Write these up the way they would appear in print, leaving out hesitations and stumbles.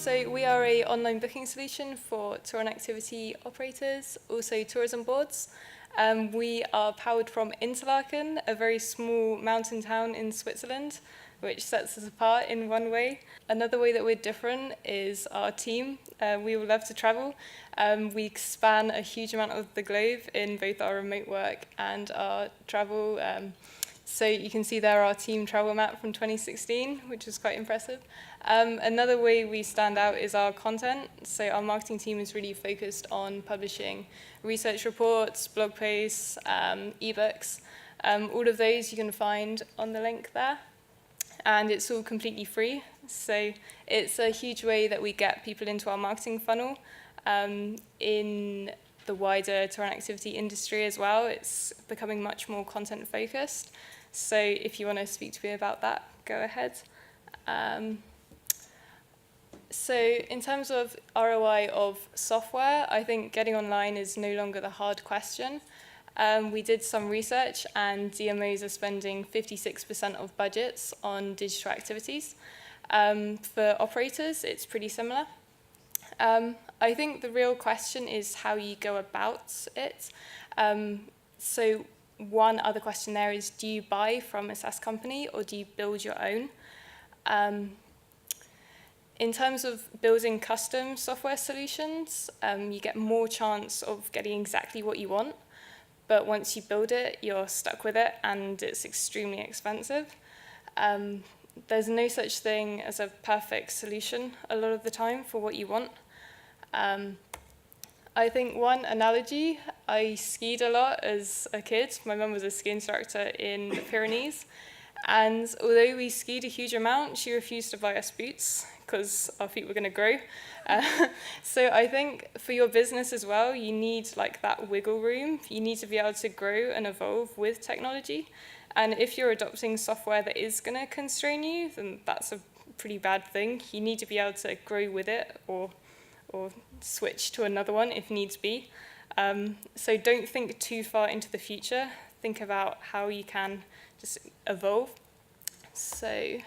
So we are an online booking solution for tour and activity operators, also tourism boards. We are powered from Interlaken, a very small mountain town in Switzerland, which sets us apart in one way. Another way that we're different is our team. We all love to travel. We span a huge amount of the globe in both our remote work and our travel. So you can see there our team travel map from 2016, which is quite impressive. Another way we stand out is our content. So our marketing team is really focused on publishing research reports, blog posts, ebooks. All of those you can find on the link there. And it's all completely free. So it's a huge way that we get people into our marketing funnel. In the wider tour and activity industry as well, it's becoming much more content focused. So if you want to speak to me about that, go ahead. So in terms of ROI of software, I think getting online is no longer the hard question. We did some research, and DMOs are spending 56% of budgets on digital activities. For operators, it's pretty similar. I think the real question is how you go about it. So one other question there is, do you buy from a SaaS company or do you build your own? In terms of building custom software solutions, you get more chance of getting exactly what you want. But once you build it, you're stuck with it, and it's extremely expensive. There's no such thing as a perfect solution a lot of the time for what you want. I think one analogy, I skied a lot as a kid. My mum was a ski instructor in the Pyrenees. And although we skied a huge amount, she refused to buy us boots because our feet were going to grow. So I think for your business as well, you need like that wiggle room. You need to be able to grow and evolve with technology. And if you're adopting software that is going to constrain you, then that's a pretty bad thing. You need to be able to grow with it or switch to another one if needs be. So don't think too far into the future. Think about how you can just evolve. So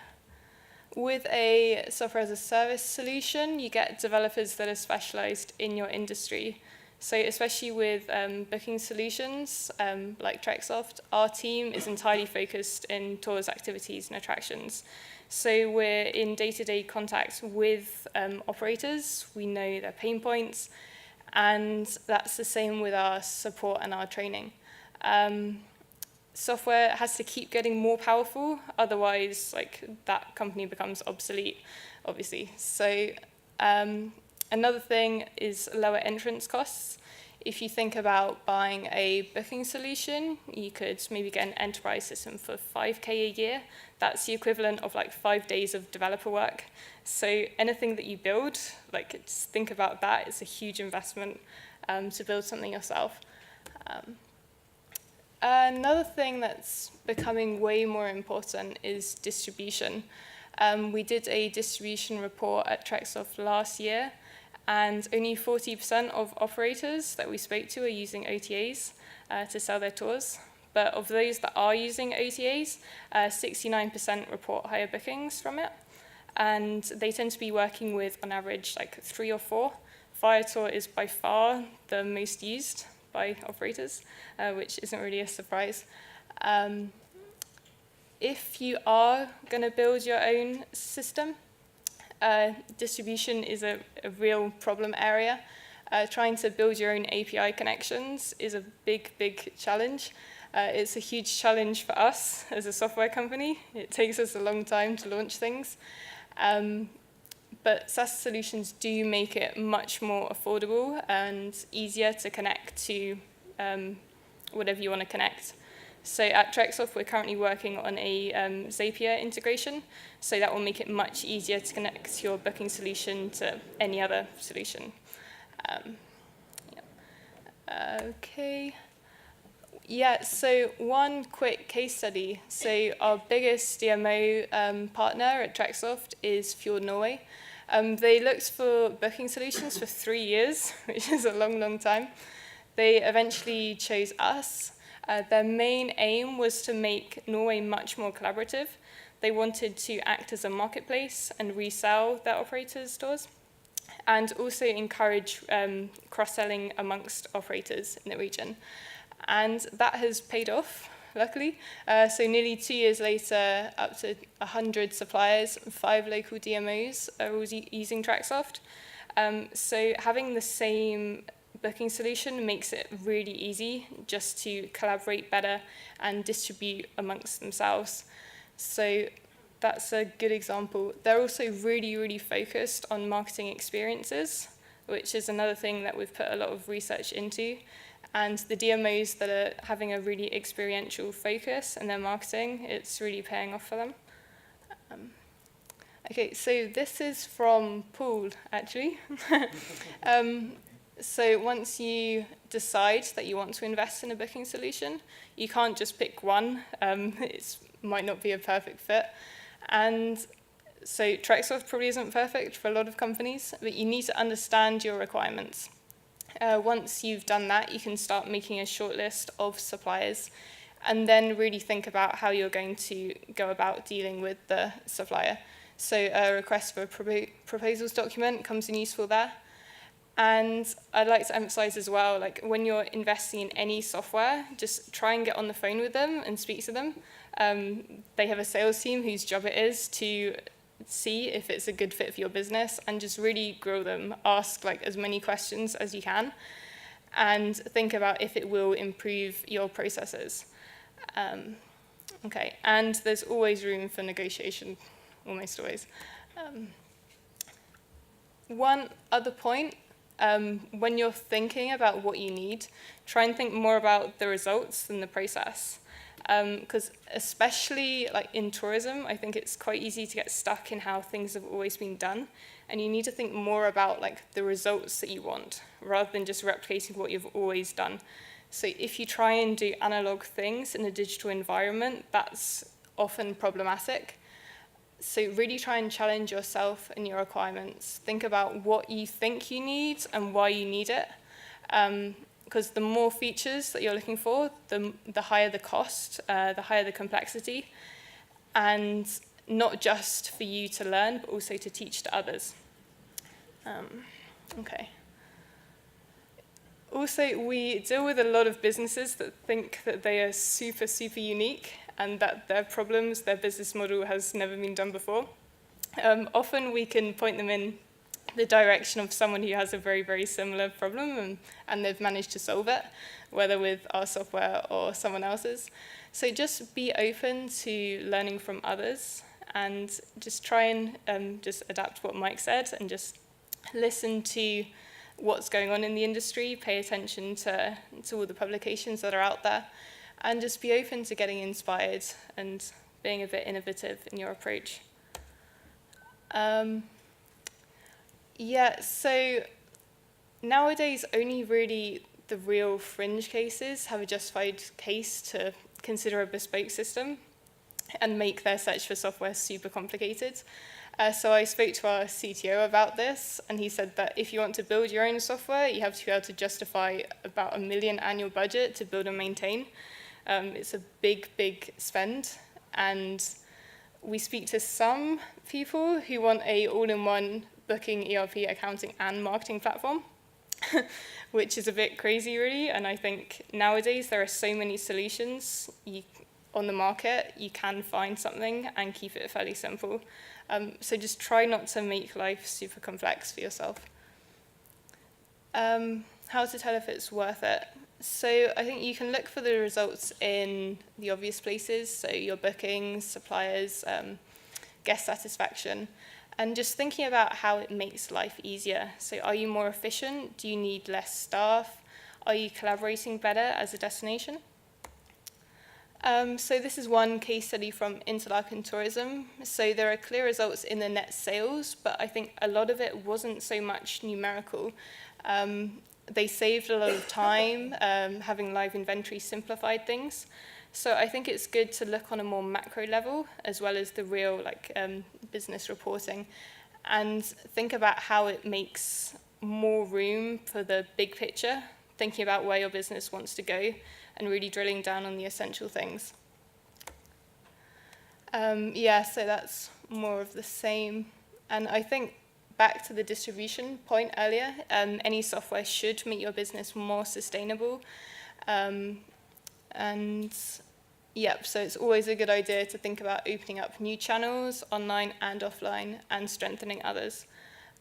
with a software as a service solution, you get developers that are specialized in your industry. So especially with booking solutions like TrekkSoft, our team is entirely focused in tours, activities, and attractions. So we're in day-to-day contact with operators. We know their pain points, and that's the same with our support and our training. Software has to keep getting more powerful, otherwise like that company becomes obsolete, obviously. So another thing is lower entrance costs. If you think about buying a booking solution, you could maybe get an enterprise system for $5K a year. That's the equivalent of like 5 days of developer work. So anything that you build, like just think about that. It's a huge investment to build something yourself. Another thing that's becoming way more important is distribution. We did a distribution report at TrekkSoft last year, and only 40% of operators that we spoke to are using OTAs to sell their tours. But of those that are using OTAs, 69% report higher bookings from it. And they tend to be working with, on average, like 3 or 4. Viator is by far the most used by operators, which isn't really a surprise. If you are going to build your own system, distribution is a real problem area. Trying to build your own API connections is a big, big challenge. It's a huge challenge for us as a software company. It takes us a long time to launch things. But SaaS solutions do make it much more affordable and easier to connect to whatever you want to connect. So at TrekkSoft, we're currently working on a Zapier integration. So that will make it much easier to connect your booking solution to any other solution. Okay. Yeah, so one quick case study. So our biggest DMO partner at TrekkSoft is Fjord Norway. They looked for booking solutions for 3 years, which is a long, long time. They eventually chose us. Their main aim was to make Norway much more collaborative. They wanted to act as a marketplace and resell their operators' stores. and also encourage cross-selling amongst operators in the region. And that has paid off, luckily. So nearly 2 years later, up to 100 suppliers, 5 local DMOs are all using TrekkSoft. So having the same booking solution makes it really easy just to collaborate better and distribute amongst themselves. So that's a good example. They're also really, really focused on marketing experiences, which is another thing that we've put a lot of research into. And the DMOs that are having a really experiential focus in their marketing, it's really paying off for them. Okay, so this is from Paul, actually. So once you decide that you want to invest in a booking solution, you can't just pick one. It might not be a perfect fit. And so TrekkSoft probably isn't perfect for a lot of companies, but you need to understand your requirements. Once you've done that, you can start making a shortlist of suppliers and then really think about how you're going to go about dealing with the supplier. So a request for a proposals document comes in useful there. And I'd like to emphasize as well, like when you're investing in any software, just try and get on the phone with them and speak to them. They have a sales team whose job it is to see if it's a good fit for your business and just really grow them. Ask like as many questions as you can and think about if it will improve your processes. Okay, and there's always room for negotiation, almost always. One other point, when you're thinking about what you need, try and think more about the results than the process. Because especially like in tourism, I think it's quite easy to get stuck in how things have always been done. And you need to think more about like the results that you want, rather than just replicating what you've always done. So if you try and do analog things in a digital environment, that's often problematic. So really try and challenge yourself and your requirements. Think about what you think you need and why you need it. Because the more features that you're looking for, the higher the cost, the higher the complexity. And not just for you to learn, but also to teach to others. Okay. Also, we deal with a lot of businesses that think that they are super, super unique and that their problems, their business model has never been done before. Often we can point them in the direction of someone who has a very, very similar problem and they've managed to solve it, whether with our software or someone else's. So just be open to learning from others and just try and just adapt what Mike said and just listen to what's going on in the industry, pay attention to all the publications that are out there, and just be open to getting inspired and being a bit innovative in your approach. Yeah, so nowadays only really the real fringe cases have a justified case to consider a bespoke system and make their search for software super complicated. So I spoke to our CTO about this, and he said that if you want to build your own software, you have to be able to justify about $1 million annual budget to build and maintain. It's a big, big spend, and we speak to some people who want a all-in-one booking, ERP, accounting, and marketing platform, which is a bit crazy, really. And I think nowadays there are so many solutions on the market, you can find something and keep it fairly simple. So just try not to make life super complex for yourself. How to tell if it's worth it? So I think you can look for the results in the obvious places, so your bookings, suppliers, guest satisfaction, and just thinking about how it makes life easier. So are you more efficient? Do you need less staff? Are you collaborating better as a destination? So this is one case study from Interlaken Tourism. So there are clear results in the net sales, but I think a lot of it wasn't so much numerical. They saved a lot of time, having live inventory simplified things. So I think it's good to look on a more macro level, as well as the real business reporting, and think about how it makes more room for the big picture, thinking about where your business wants to go, and really drilling down on the essential things. Yeah, so that's more of the same. And I think back to the distribution point earlier, any software should make your business more sustainable. And yep, so it's always a good idea to think about opening up new channels, online and offline, and strengthening others.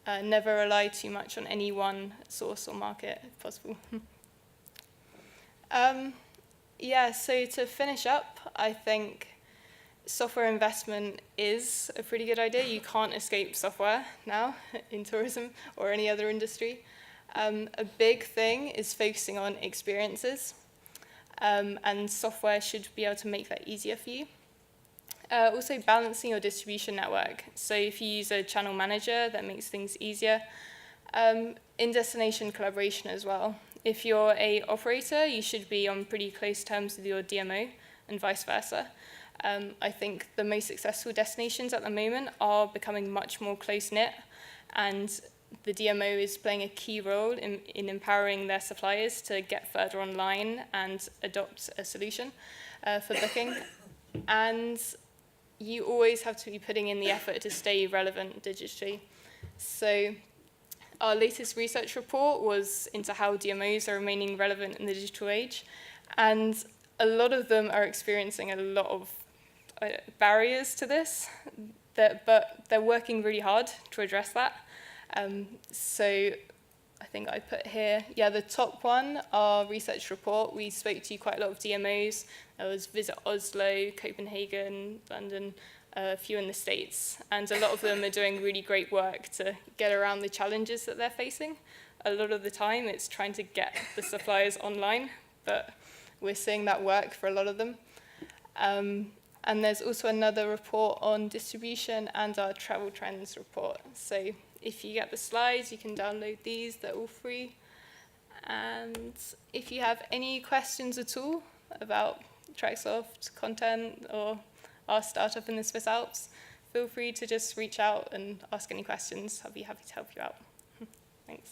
Never rely too much on any one source or market, if possible. Yeah, so to finish up, I think software investment is a pretty good idea. You can't escape software now in tourism or any other industry. A big thing is focusing on experiences, and software should be able to make that easier for you. Also balancing your distribution network. So if you use a channel manager, that makes things easier. In-destination collaboration as well. If you're an operator, you should be on pretty close terms with your DMO and vice versa. I think the most successful destinations at the moment are becoming much more close-knit, and the DMO is playing a key role in empowering their suppliers to get further online and adopt a solution for booking. And you always have to be putting in the effort to stay relevant digitally. So our latest research report was into how DMOs are remaining relevant in the digital age, and a lot of them are experiencing a lot of barriers to this, but they're working really hard to address that. So I think I put here, yeah, the top one, our research report. We spoke to quite a lot of DMOs. There was Visit Oslo, Copenhagen, London, a few in the States, and a lot of them are doing really great work to get around the challenges that they're facing. A lot of the time it's trying to get the suppliers online, but we're seeing that work for a lot of them. And there's also another report on distribution and our travel trends report. So if you get the slides, you can download these, they're all free. And if you have any questions at all about TrekkSoft content or our startup in the Swiss Alps, feel free to just reach out and ask any questions. I'll be happy to help you out. Thanks.